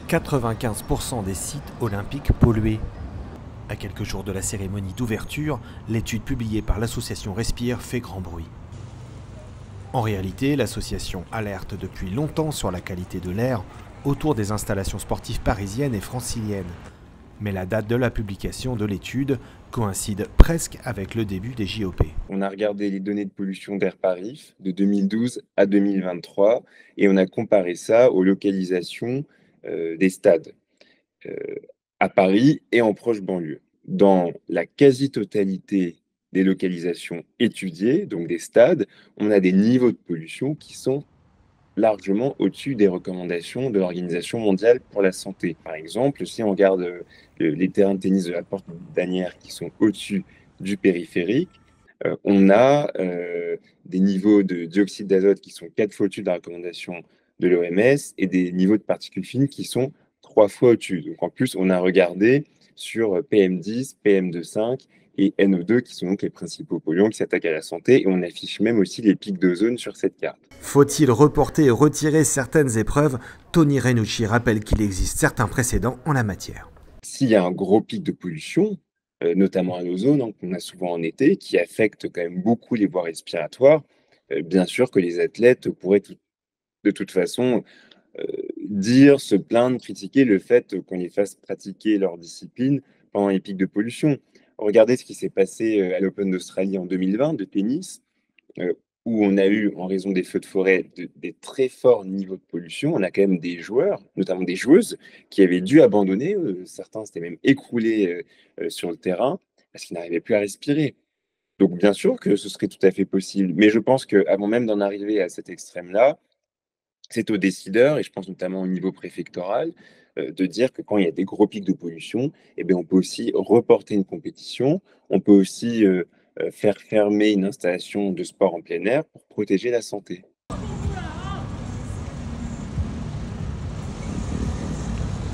95% des sites olympiques pollués. À quelques jours de la cérémonie d'ouverture, l'étude publiée par l'association Respire fait grand bruit. En réalité, l'association alerte depuis longtemps sur la qualité de l'air autour des installations sportives parisiennes et franciliennes. Mais la date de la publication de l'étude coïncide presque avec le début des JOP. On a regardé les données de pollution d'Air Paris de 2012 à 2023 et on a comparé ça aux localisations des stades euh, à Paris et en proche banlieue. Dans la quasi-totalité des localisations étudiées, donc des stades, on a des niveaux de pollution qui sont largement au-dessus des recommandations de l'Organisation mondiale pour la santé. Par exemple, si on regarde les terrains de tennis de la Porte d'Asnières qui sont au-dessus du périphérique, on a des niveaux de dioxyde d'azote qui sont 4 fois au-dessus de la recommandation de l'OMS et des niveaux de particules fines qui sont 3 fois au-dessus. Donc en plus, on a regardé sur PM10, PM2,5 et NO2 qui sont donc les principaux polluants qui s'attaquent à la santé et on affiche même aussi les pics d'ozone sur cette carte. Faut-il reporter et retirer certaines épreuves? Tony Renucci rappelle qu'il existe certains précédents en la matière. S'il y a un gros pic de pollution, notamment à l'ozone, hein, qu'on a souvent en été, qui affecte quand même beaucoup les voies respiratoires, bien sûr que les athlètes pourraient de toute façon dire, se plaindre, critiquer le fait qu'on les fasse pratiquer leur discipline pendant les pics de pollution. Regardez ce qui s'est passé à l'Open d'Australie en 2020 de tennis, euh, où on a eu, en raison des feux de forêt, des très forts niveaux de pollution. On a quand même des joueurs, notamment des joueuses, qui avaient dû abandonner. Certains s'étaient même écroulés sur le terrain parce qu'ils n'arrivaient plus à respirer. Donc bien sûr que ce serait tout à fait possible, mais je pense qu'avant même d'en arriver à cet extrême-là, c'est aux décideurs, et je pense notamment au niveau préfectoral, de dire que quand il y a des gros pics de pollution, eh bien, on peut aussi reporter une compétition, on peut aussi faire fermer une installation de sport en plein air pour protéger la santé.